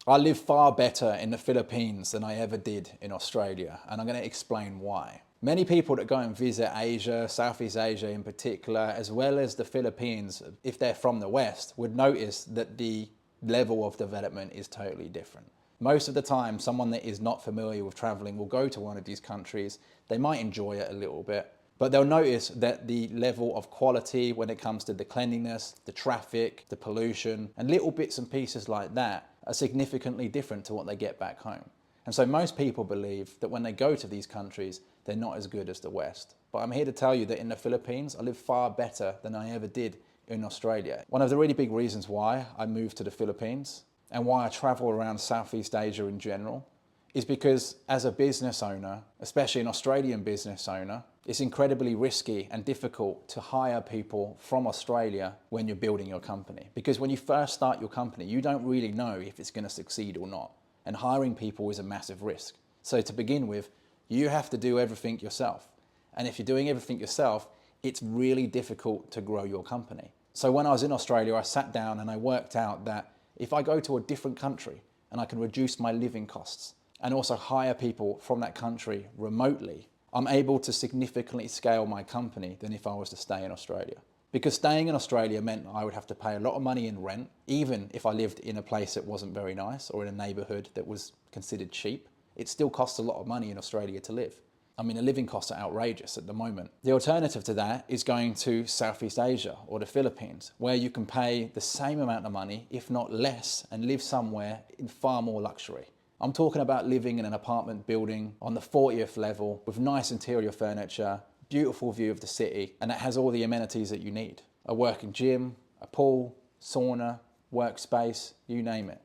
I live far better in the Philippines than I ever did in Australia, and I'm going to explain why. Many people that go and visit Asia, Southeast Asia in particular, as well as the Philippines, if they're from the West, would notice that the level of development is totally different. Most of the time, someone that is not familiar with traveling will go to one of these countries. They might enjoy it a little bit, but they'll notice that the level of quality when it comes to the cleanliness, the traffic, the pollution, and little bits and pieces like that are significantly different to what they get back home. And so most people believe that when they go to these countries, they're not as good as the West. But I'm here to tell you that in the Philippines, I live far better than I ever did in Australia. One of the really big reasons why I moved to the Philippines and why I travel around Southeast Asia in general is because as a business owner, especially an Australian business owner, it's incredibly risky and difficult to hire people from Australia when you're building your company. Because when you first start your company, you don't really know if it's going to succeed or not. And hiring people is a massive risk. So to begin with, you have to do everything yourself. And if you're doing everything yourself, it's really difficult to grow your company. So when I was in Australia, I sat down and I worked out that if I go to a different country and I can reduce my living costs and also hire people from that country remotely, I'm able to significantly scale my company than if I was to stay in Australia. Because staying in Australia meant I would have to pay a lot of money in rent, even if I lived in a place that wasn't very nice or in a neighborhood that was considered cheap. It still costs a lot of money in Australia to live. I mean, the living costs are outrageous at the moment. The alternative to that is going to Southeast Asia or the Philippines, where you can pay the same amount of money, if not less, and live somewhere in far more luxury. I'm talking about living in an apartment building on the 40th level with nice interior furniture, beautiful view of the city, and it has all the amenities that you need. A working gym, a pool, sauna, workspace, you name it.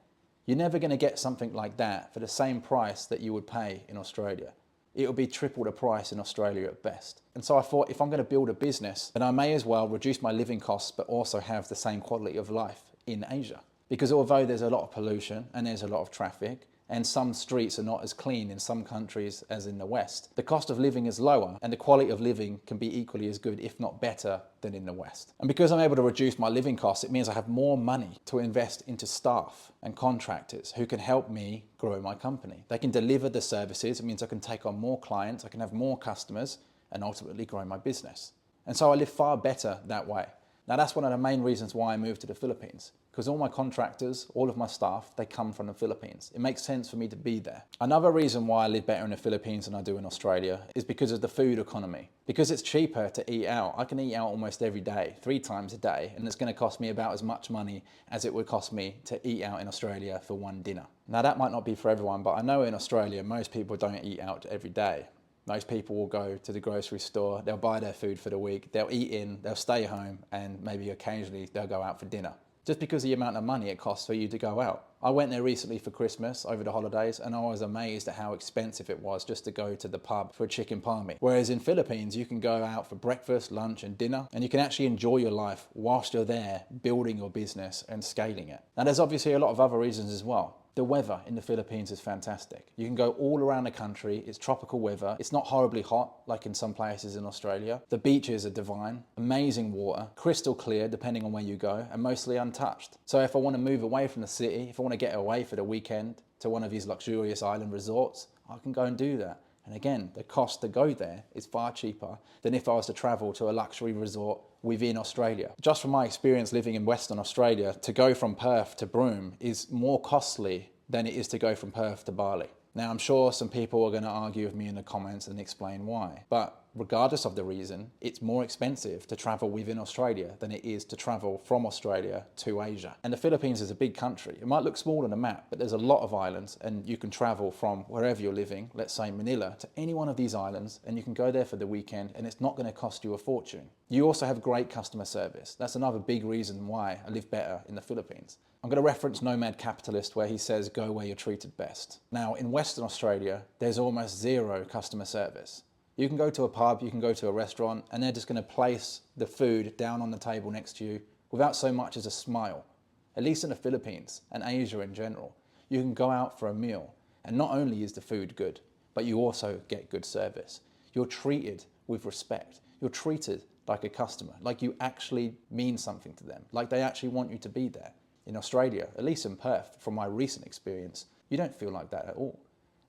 You're never going to get something like that for the same price that you would pay in Australia. It would be triple the price in Australia at best. And so I thought, if I'm going to build a business, then I may as well reduce my living costs, but also have the same quality of life in Asia. Because although there's a lot of pollution and there's a lot of traffic, and some streets are not as clean in some countries as in the West, the cost of living is lower and the quality of living can be equally as good, if not better, than in the West. And because I'm able to reduce my living costs, it means I have more money to invest into staff and contractors who can help me grow my company. They can deliver the services. It means I can take on more clients, I can have more customers, and ultimately grow my business. And so I live far better that way. Now that's one of the main reasons why I moved to the Philippines. Because all my contractors, all of my staff, they come from the Philippines. It makes sense for me to be there. Another reason why I live better in the Philippines than I do in Australia is because of the food economy. Because it's cheaper to eat out. I can eat out almost every day, 3 times a day, and it's going to cost me about as much money as it would cost me to eat out in Australia for one dinner. Now that might not be for everyone, but I know in Australia most people don't eat out every day. Most people will go to the grocery store, they'll buy their food for the week, they'll eat in, they'll stay home, and maybe occasionally they'll go out for dinner. Just because of the amount of money it costs for you to go out. I went there recently for Christmas over the holidays and I was amazed at how expensive it was just to go to the pub for a chicken palmy. Whereas in Philippines, you can go out for breakfast, lunch and dinner and you can actually enjoy your life whilst you're there building your business and scaling it. Now there's obviously a lot of other reasons as well. The weather in the Philippines is fantastic. You can go all around the country, it's tropical weather, it's not horribly hot like in some places in Australia. The beaches are divine, amazing water, crystal clear depending on where you go, and mostly untouched. So if I want to move away from the city, if I want to get away for the weekend to one of these luxurious island resorts, I can go and do that. And again, the cost to go there is far cheaper than if I was to travel to a luxury resort within Australia. Just from my experience living in Western Australia, to go from Perth to Broome is more costly than it is to go from Perth to Bali. Now, I'm sure some people are going to argue with me in the comments and explain why. But regardless of the reason, it's more expensive to travel within Australia than it is to travel from Australia to Asia. And the Philippines is a big country. It might look small on a map, but there's a lot of islands and you can travel from wherever you're living, let's say Manila, to any one of these islands and you can go there for the weekend and it's not going to cost you a fortune. You also have great customer service. That's another big reason why I live better in the Philippines. I'm going to reference Nomad Capitalist where he says, go where you're treated best. Now, in Western Australia, there's almost zero customer service. You can go to a pub, you can go to a restaurant, and they're just going to place the food down on the table next to you without so much as a smile. At least in the Philippines and Asia in general, you can go out for a meal, and not only is the food good, but you also get good service. You're treated with respect. You're treated like a customer, like you actually mean something to them, like they actually want you to be there. In Australia, at least in Perth, from my recent experience, you don't feel like that at all.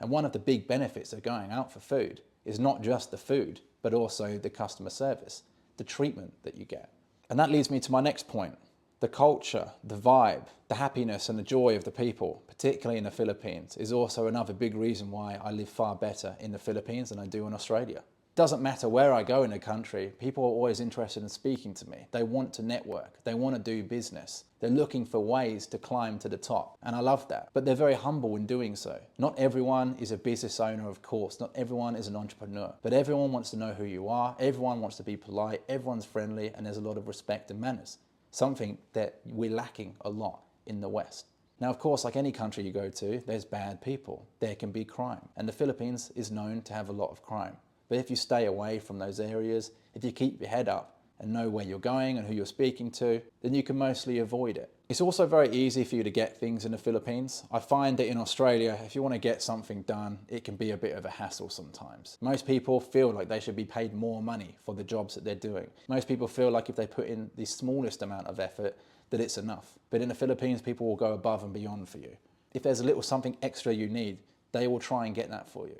And one of the big benefits of going out for food is not just the food, but also the customer service, the treatment that you get. And that leads me to my next point. The culture, the vibe, the happiness and the joy of the people, particularly in the Philippines, is also another big reason why I live far better in the Philippines than I do in Australia. It doesn't matter where I go in the country, people are always interested in speaking to me. They want to network, they want to do business. They're looking for ways to climb to the top, and I love that. But they're very humble in doing so. Not everyone is a business owner, of course, not everyone is an entrepreneur, but everyone wants to know who you are, everyone wants to be polite, everyone's friendly, and there's a lot of respect and manners. Something that we're lacking a lot in the West. Now, of course, like any country you go to, there's bad people. There can be crime. And the Philippines is known to have a lot of crime. But if you stay away from those areas, if you keep your head up and know where you're going and who you're speaking to, then you can mostly avoid it. It's also very easy for you to get things in the Philippines. I find that in Australia, if you want to get something done, it can be a bit of a hassle sometimes. Most people feel like they should be paid more money for the jobs that they're doing. Most people feel like if they put in the smallest amount of effort, that it's enough. But in the Philippines, people will go above and beyond for you. If there's a little something extra you need, they will try and get that for you.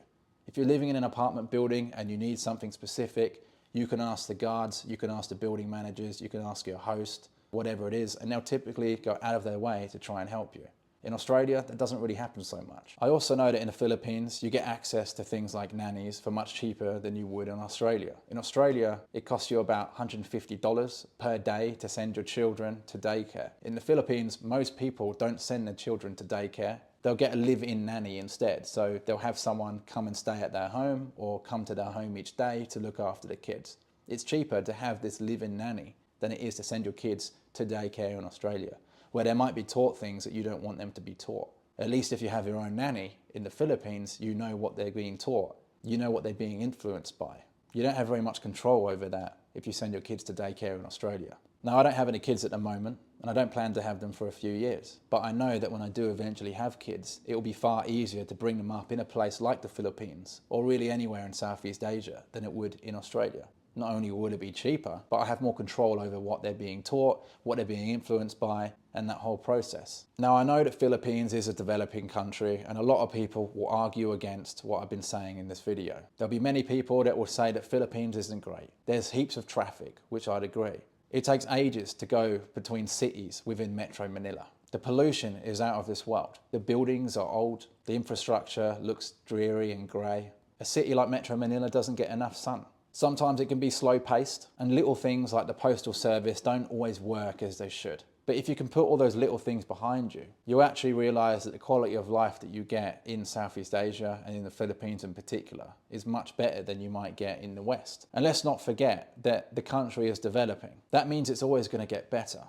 If you're living in an apartment building and you need something specific, you can ask the guards, you can ask the building managers, you can ask your host, whatever it is, and they'll typically go out of their way to try and help you. In Australia, that doesn't really happen so much. I also know that in the Philippines, you get access to things like nannies for much cheaper than you would in Australia. In Australia, it costs you about $150 per day to send your children to daycare. In the Philippines, most people don't send their children to daycare. They'll get a live-in nanny instead. So they'll have someone come and stay at their home or come to their home each day to look after the kids. It's cheaper to have this live-in nanny than it is to send your kids to daycare in Australia, where they might be taught things that you don't want them to be taught. At least if you have your own nanny in the Philippines, you know what they're being taught. You know what they're being influenced by. You don't have very much control over that if you send your kids to daycare in Australia. Now, I don't have any kids at the moment, and I don't plan to have them for a few years. But I know that when I do eventually have kids, it will be far easier to bring them up in a place like the Philippines, or really anywhere in Southeast Asia, than it would in Australia. Not only would it be cheaper, but I have more control over what they're being taught, what they're being influenced by, and that whole process. Now, I know that Philippines is a developing country, and a lot of people will argue against what I've been saying in this video. There'll be many people that will say that Philippines isn't great. There's heaps of traffic, which I'd agree. It takes ages to go between cities within Metro Manila. The pollution is out of this world. The buildings are old. The infrastructure looks dreary and grey. A city like Metro Manila doesn't get enough sun. Sometimes it can be slow paced, and little things like the postal service don't always work as they should. But if you can put all those little things behind you, you'll actually realise that the quality of life that you get in Southeast Asia and in the Philippines in particular is much better than you might get in the West. And let's not forget that the country is developing. That means it's always going to get better.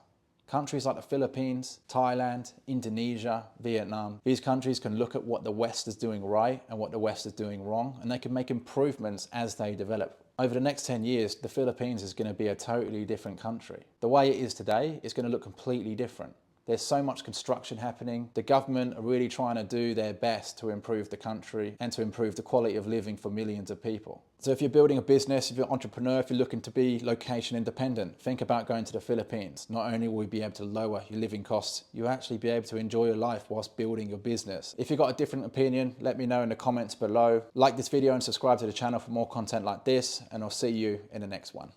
Countries like the Philippines, Thailand, Indonesia, Vietnam, these countries can look at what the West is doing right and what the West is doing wrong, and they can make improvements as they develop. Over the next 10 years, the Philippines is going to be a totally different country. The way it is today is going to look completely different. There's so much construction happening. The government are really trying to do their best to improve the country and to improve the quality of living for millions of people. So if you're building a business, if you're an entrepreneur, if you're looking to be location independent, think about going to the Philippines. Not only will you be able to lower your living costs, you'll actually be able to enjoy your life whilst building your business. If you've got a different opinion, let me know in the comments below. Like this video and subscribe to the channel for more content like this, and I'll see you in the next one.